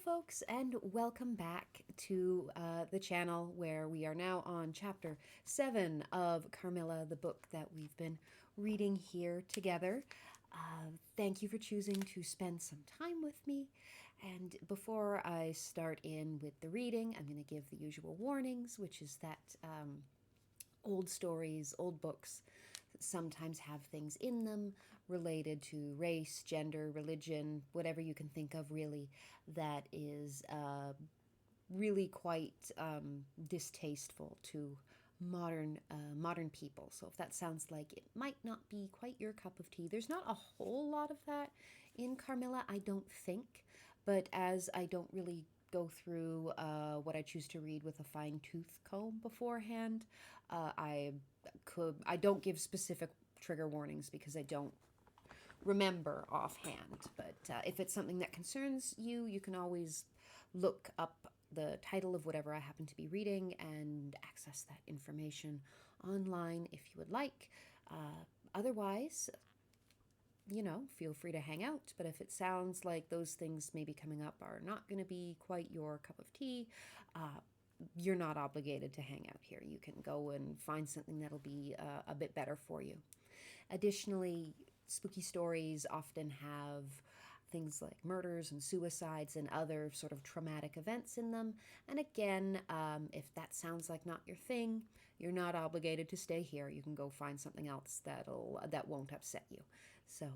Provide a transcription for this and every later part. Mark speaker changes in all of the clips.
Speaker 1: folks, and welcome back to the channel where we are now on chapter 7 of Carmilla, the book that we've been reading here together. Thank you for choosing to spend some time with me. And before I start in with the reading, I'm going to give the usual warnings, which is that old stories, old books sometimes have things in them related to race, gender, religion, whatever you can think of really, that is really quite distasteful to modern people. So if that sounds like it might not be quite your cup of tea, there's not a whole lot of that in Carmilla, I don't think. But as I don't really go through what I choose to read with a fine-tooth comb beforehand, I don't give specific trigger warnings because I don't remember offhand. But if it's something that concerns you, you can always look up the title of whatever I happen to be reading and access that information online if you would like. Otherwise, feel free to hang out. But if it sounds like those things maybe coming up are not going to be quite your cup of tea, you're not obligated to hang out here. You can go and find something that'll be a bit better for you. Additionally, spooky stories often have things like murders and suicides and other sort of traumatic events in them. And again, if that sounds like not your thing, you're not obligated to stay here. You can go find something else that won't upset you. So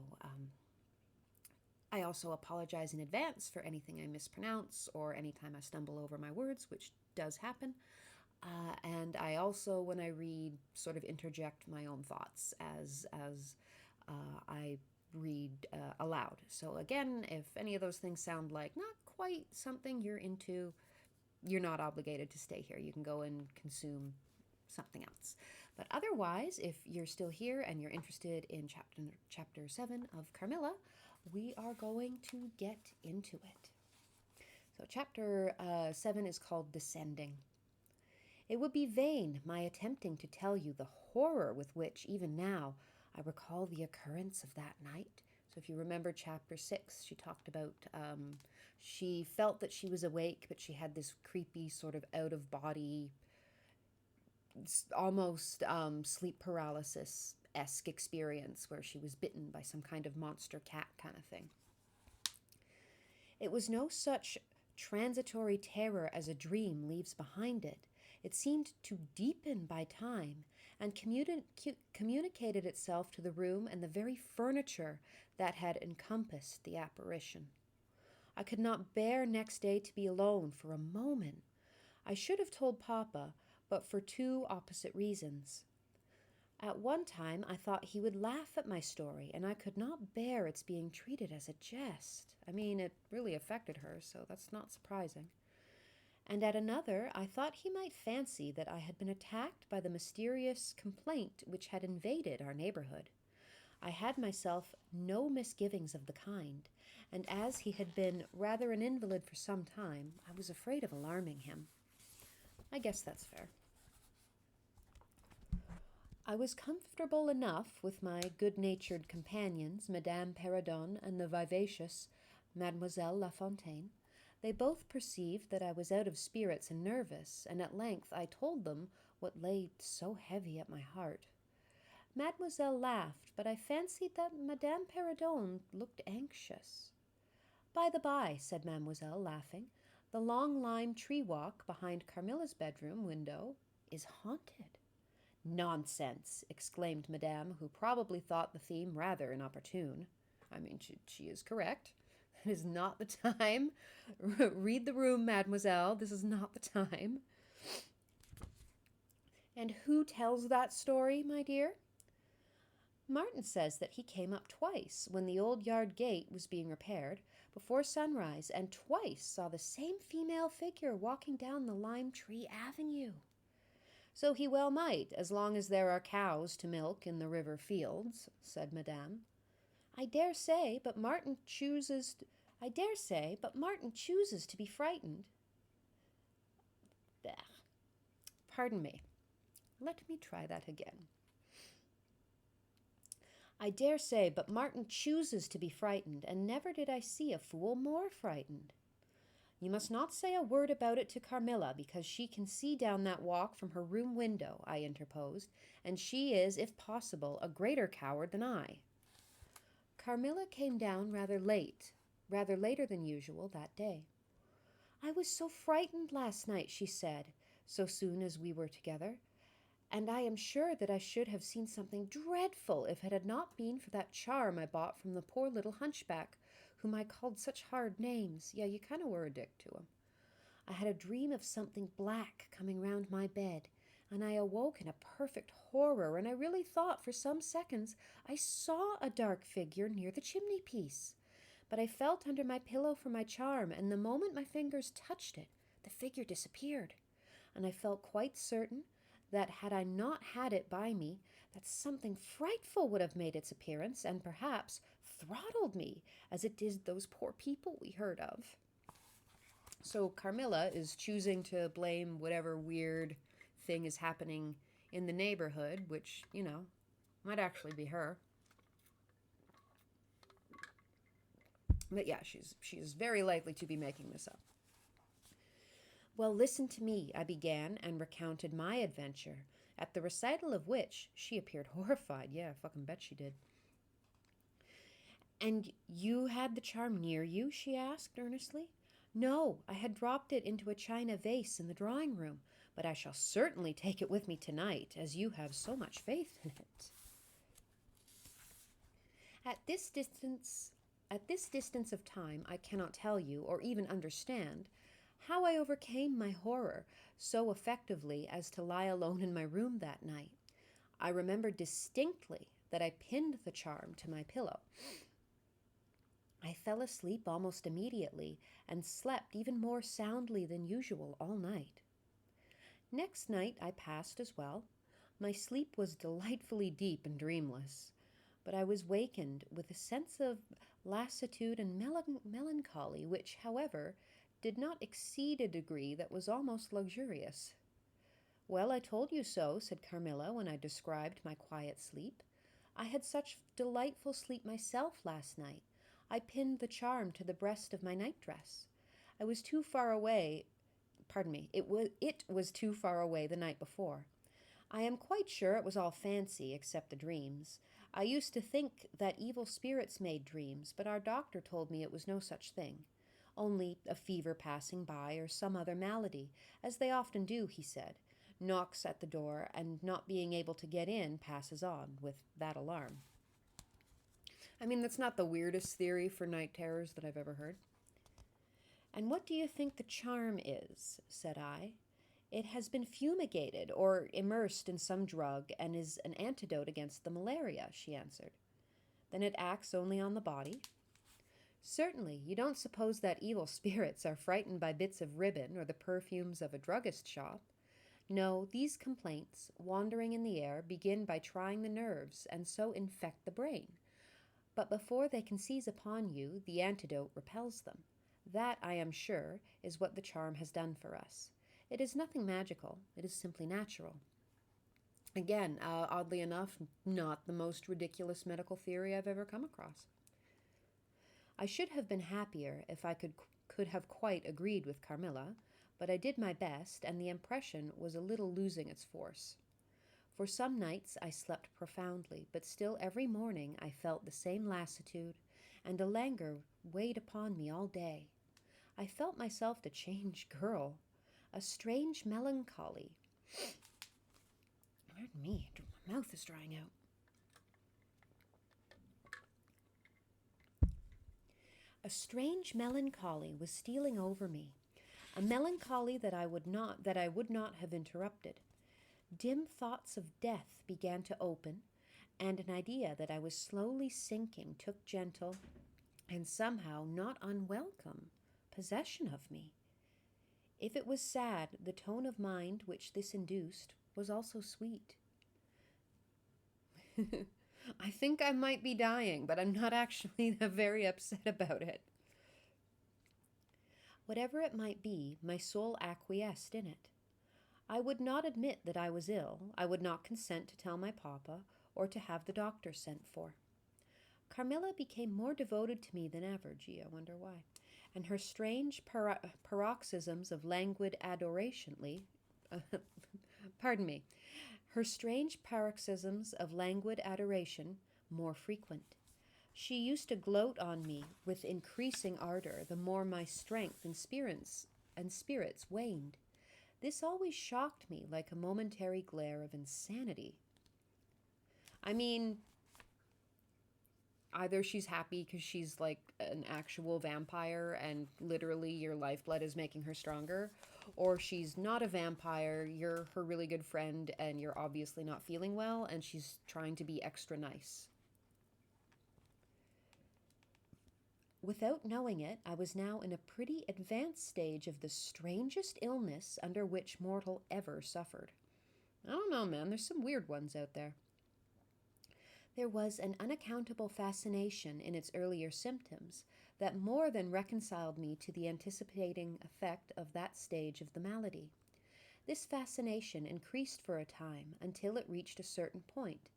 Speaker 1: I also apologize in advance for anything I mispronounce or anytime I stumble over my words, which does happen. And I also, when I read, sort of interject my own thoughts as I read aloud. So again, if any of those things sound like not quite something you're into, you're not obligated to stay here. You can go and consume something else. But otherwise, if you're still here and you're interested in chapter 7 of Carmilla, we are going to get into it. So chapter 7 is called Descending. It would be vain my attempting to tell you the horror with which, even now, I recall the occurrence of that night. So if you remember chapter 6, she talked about she felt that she was awake, but she had this creepy sort of out-of-body, almost sleep paralysis-esque experience where she was bitten by some kind of monster cat kind of thing. It was no such transitory terror as a dream leaves behind it. It seemed to deepen by time and communicated itself to the room and the very furniture that had encompassed the apparition. I could not bear next day to be alone for a moment. I should have told Papa, but for two opposite reasons. At one time I thought he would laugh at my story, and I could not bear its being treated as a jest. I mean, it really affected her, so that's not surprising. And at another, I thought he might fancy that I had been attacked by the mysterious complaint which had invaded our neighborhood. I had myself no misgivings of the kind, and as he had been rather an invalid for some time, I was afraid of alarming him. I guess that's fair. I was comfortable enough with my good-natured companions, Madame Perrodon and the vivacious Mademoiselle La Fontaine. They both perceived that I was out of spirits and nervous, and at length I told them what lay so heavy at my heart. Mademoiselle laughed, but I fancied that Madame Perrodon looked anxious. "By the by," said Mademoiselle, laughing, "the long lime tree walk behind Carmilla's bedroom window is haunted." "Nonsense!" exclaimed Madame, who probably thought the theme rather inopportune. I mean, she is correct. It is not the time. Read the room, mademoiselle. This is not the time. "And who tells that story, my dear?" "Martin says that he came up twice when the old yard gate was being repaired before sunrise, and twice saw the same female figure walking down the lime tree avenue." "So he well might, as long as there are cows to milk in the river fields," said Madame. I dare say, but Martin chooses to be frightened." Bah. Pardon me. Let me try that again. "I dare say, but Martin chooses to be frightened, and never did I see a fool more frightened." You must not say a word about it to Carmilla, because she can see down that walk from her room window, I interposed, and she is, if possible, a greater coward than I. Carmilla came down rather later than usual that day. I was so frightened last night, she said, so soon as we were together, and I am sure that I should have seen something dreadful if it had not been for that charm I bought from the poor little hunchback, whom I called such hard names. Yeah, you kind of were a dick to him. I had a dream of something black coming round my bed, and I awoke in a perfect horror, and I really thought for some seconds I saw a dark figure near the chimney-piece. But I felt under my pillow for my charm, and the moment my fingers touched it, the figure disappeared. And I felt quite certain that had I not had it by me, that something frightful would have made its appearance, and perhaps throttled me, as it did those poor people we heard of. So Carmilla is choosing to blame whatever weird thing is happening in the neighborhood, which, might actually be her. But yeah, she's very likely to be making this up. Well, listen to me, I began, and recounted my adventure, at the recital of which she appeared horrified. Yeah, fucking bet she did. And you had the charm near you? She asked earnestly. No, I had dropped it into a china vase in the drawing room, but I shall certainly take it with me tonight, as you have so much faith in it. At this distance of time, I cannot tell you, or even understand, how I overcame my horror so effectively as to lie alone in my room that night. I remember distinctly that I pinned the charm to my pillow. I fell asleep almost immediately and slept even more soundly than usual all night. Next night I passed as well. My sleep was delightfully deep and dreamless, but I was wakened with a sense of lassitude and melancholy, which, however, did not exceed a degree that was almost luxurious. Well, I told you so, said Carmilla when I described my quiet sleep. I had such delightful sleep myself last night. I pinned the charm to the breast of my nightdress. I was too far away. It was too far away the night before. I am quite sure it was all fancy, except the dreams. I used to think that evil spirits made dreams, but our doctor told me it was no such thing. Only a fever passing by, or some other malady, as they often do, he said. Knocks at the door, and not being able to get in, passes on, with that alarm. I mean, that's not the weirdest theory for night terrors that I've ever heard. And what do you think the charm is? Said I. It has been fumigated or immersed in some drug and is an antidote against the malaria, she answered. Then it acts only on the body? Certainly. You don't suppose that evil spirits are frightened by bits of ribbon or the perfumes of a druggist shop? No, these complaints, wandering in the air, begin by trying the nerves and so infect the brain. But before they can seize upon you, the antidote repels them. That, I am sure, is what the charm has done for us. It is nothing magical. It is simply natural. Again, oddly enough, not the most ridiculous medical theory I've ever come across. I should have been happier if I could have quite agreed with Carmilla, but I did my best, and the impression was a little losing its force. For some nights I slept profoundly, but still every morning I felt the same lassitude, and a languor weighed upon me all day. I felt myself a changed girl, a strange melancholy. Pardon me, my mouth is drying out. A strange melancholy was stealing over me, a melancholy that I would not have interrupted. Dim thoughts of death began to open, and an idea that I was slowly sinking took gentle and somehow not unwelcome possession of me. If it was sad, the tone of mind which this induced was also sweet. I think I might be dying, but I'm not actually very upset about it. Whatever it might be, my soul acquiesced in it. I would not admit that I was ill. I would not consent to tell my papa or to have the doctor sent for. Carmilla became more devoted to me than ever. Gee, I wonder why. and her strange paroxysms of languid adorationly, pardon me, her strange paroxysms of languid adoration more frequent. She used to gloat on me with increasing ardor the more my strength and spirits waned. This always shocked me like a momentary glare of insanity. I mean, either she's happy because she's like an actual vampire and literally your lifeblood is making her stronger, or she's not a vampire, you're her really good friend, and you're obviously not feeling well, and she's trying to be extra nice. Without knowing it, I was now in a pretty advanced stage of the strangest illness under which mortal ever suffered. I don't know, man, there's some weird ones out there. There was an unaccountable fascination in its earlier symptoms that more than reconciled me to the anticipating effect of that stage of the malady. This fascination increased for a time until it reached a certain point,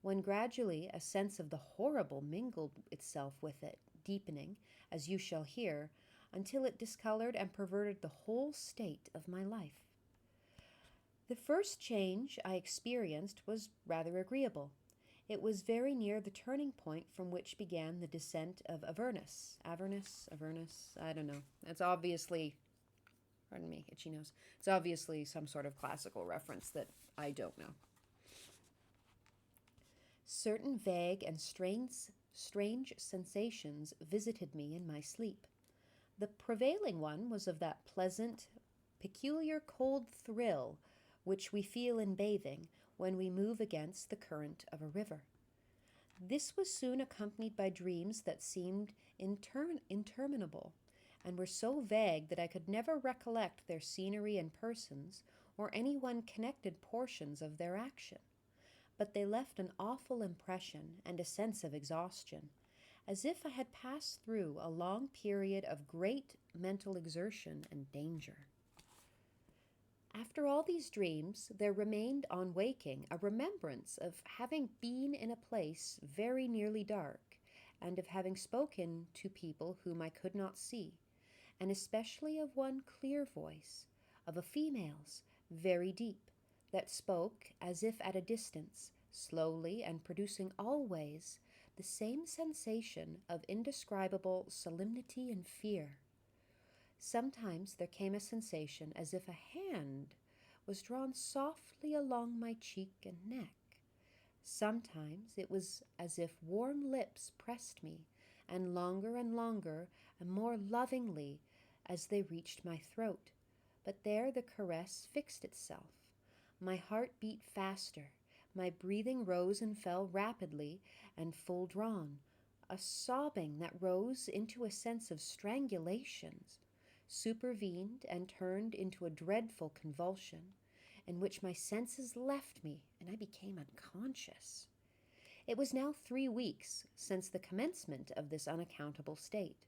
Speaker 1: when gradually a sense of the horrible mingled itself with it, deepening, as you shall hear, until it discolored and perverted the whole state of my life. The first change I experienced was rather agreeable. It was very near the turning point from which began the descent of Avernus. Avernus, I don't know. It's obviously, pardon me, itchy nose. It's obviously some sort of classical reference that I don't know. Certain vague and strange sensations visited me in my sleep. The prevailing one was of that pleasant, peculiar cold thrill which we feel in bathing when we move against the current of a river. This was soon accompanied by dreams that seemed interminable, and were so vague that I could never recollect their scenery and persons, or any one connected portions of their action. But they left an awful impression and a sense of exhaustion, as if I had passed through a long period of great mental exertion and danger. After all these dreams, there remained on waking a remembrance of having been in a place very nearly dark, and of having spoken to people whom I could not see, and especially of one clear voice, of a female's, very deep, that spoke as if at a distance, slowly, and producing always the same sensation of indescribable solemnity and fear. Sometimes there came a sensation as if a hand was drawn softly along my cheek and neck. Sometimes it was as if warm lips pressed me, and longer and more lovingly as they reached my throat. But there the caress fixed itself. My heart beat faster. My breathing rose and fell rapidly and full drawn. A sobbing that rose into a sense of strangulations supervened and turned into a dreadful convulsion, in which my senses left me and I became unconscious. It was now 3 weeks since the commencement of this unaccountable state.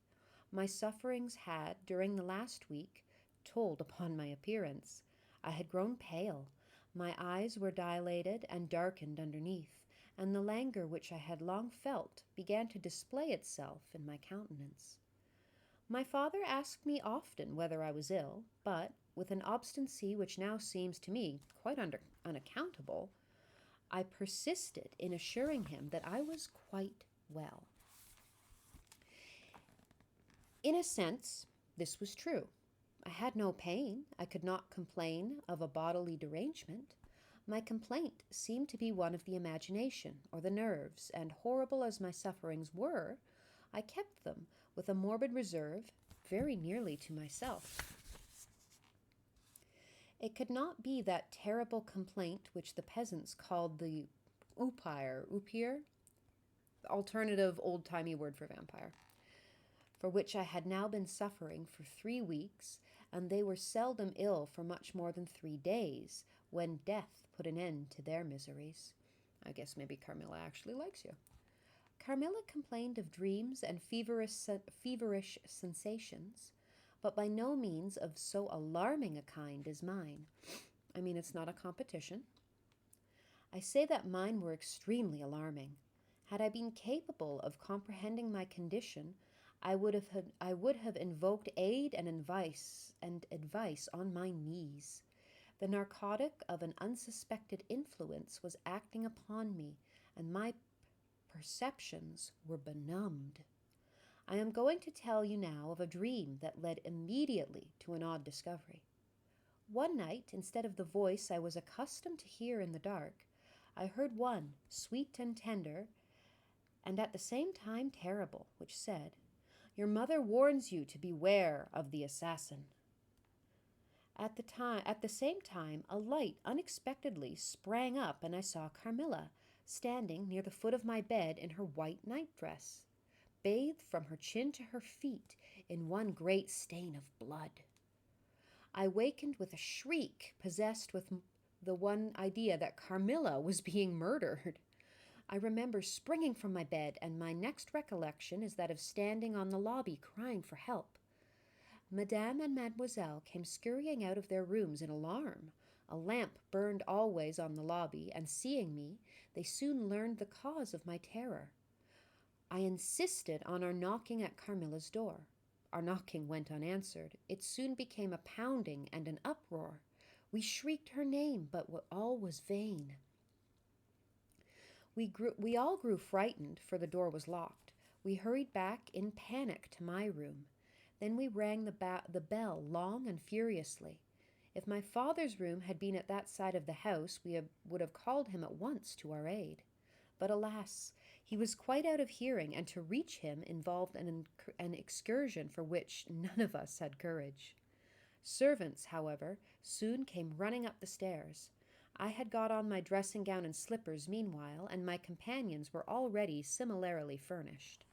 Speaker 1: My sufferings had, during the last week, told upon my appearance. I had grown pale. My eyes were dilated and darkened underneath, and the languor which I had long felt began to display itself in my countenance. My father asked me often whether I was ill, but, with an obstinacy which now seems to me quite unaccountable, I persisted in assuring him that I was quite well. In a sense, this was true. I had no pain. I could not complain of a bodily derangement. My complaint seemed to be one of the imagination or the nerves, and horrible as my sufferings were, I kept them with a morbid reserve very nearly to myself. It could not be that terrible complaint which the peasants called the upir, alternative old-timey word for vampire, for which I had now been suffering for 3 weeks, and they were seldom ill for much more than 3 days, when death put an end to their miseries. I guess maybe Carmilla actually likes you. Carmilla complained of dreams and feverish sensations, but by no means of so alarming a kind as mine. I mean, it's not a competition. I say that mine were extremely alarming. Had I been capable of comprehending my condition, I would have invoked aid and advice on my knees. The narcotic of an unsuspected influence was acting upon me, and my perceptions were benumbed. I am going to tell you now of a dream that led immediately to an odd discovery. One night, instead of the voice I was accustomed to hear in the dark, I heard one, sweet and tender, and at the same time terrible, which said, "Your mother warns you to beware of the assassin." At the same time, a light unexpectedly sprang up, and I saw Carmilla standing near the foot of my bed in her white nightdress, bathed from her chin to her feet in one great stain of blood. I wakened with a shriek, possessed with the one idea that Carmilla was being murdered. I remember springing from my bed, and my next recollection is that of standing on the lobby crying for help. Madame and Mademoiselle came scurrying out of their rooms in alarm. A lamp burned always on the lobby, and seeing me, they soon learned the cause of my terror. I insisted on our knocking at Carmilla's door. Our knocking went unanswered. It soon became a pounding and an uproar. We shrieked her name, but all was vain. We all grew frightened, for the door was locked. We hurried back in panic to my room. Then we rang the bell long and furiously. If my father's room had been at that side of the house, we would have called him at once to our aid. But alas, he was quite out of hearing, and to reach him involved an excursion for which none of us had courage. Servants, however, soon came running up the stairs. I had got on my dressing gown and slippers meanwhile, and my companions were already similarly furnished.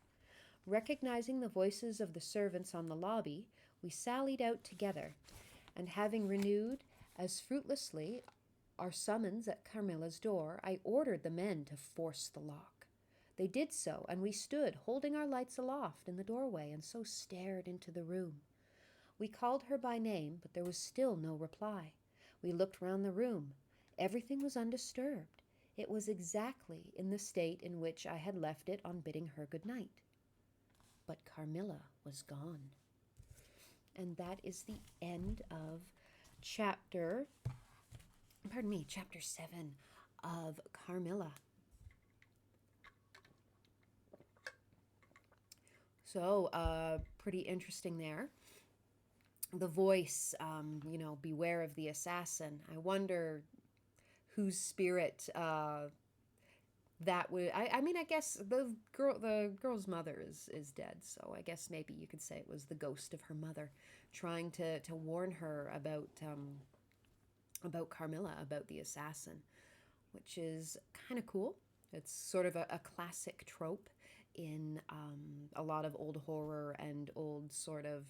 Speaker 1: Recognizing the voices of the servants on the lobby, we sallied out together, and having renewed as fruitlessly our summons at Carmilla's door, I ordered the men to force the lock. They did so, and we stood, holding our lights aloft in the doorway, and so stared into the room. We called her by name, but there was still no reply. We looked round the room. Everything was undisturbed. It was exactly in the state in which I had left it on bidding her good night. But Carmilla was gone. And that is the end of chapter 7 of Carmilla. So, pretty interesting there. The voice, beware of the assassin. I wonder whose spirit that would. I guess the girl's mother is dead, so I guess maybe you could say it was the ghost of her mother trying to warn her about Carmilla, about the assassin, which is kind of cool. It's sort of a classic trope in a lot of old horror and old sort of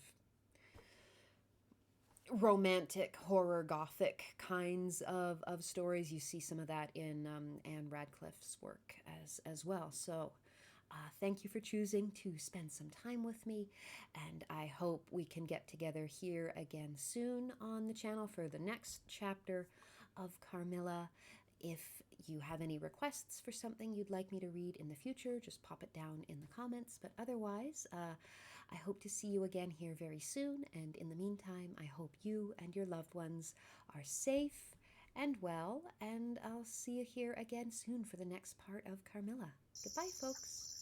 Speaker 1: romantic horror gothic kinds of stories. You see some of that in Anne Radcliffe's work as well. So thank you for choosing to spend some time with me, and I hope we can get together here again soon on the channel for the next chapter of Carmilla. If you have any requests for something you'd like me to read in the future, just pop it down in the comments. But otherwise, I hope to see you again here very soon. And in the meantime, I hope you and your loved ones are safe and well. And I'll see you here again soon for the next part of Carmilla. Goodbye, folks.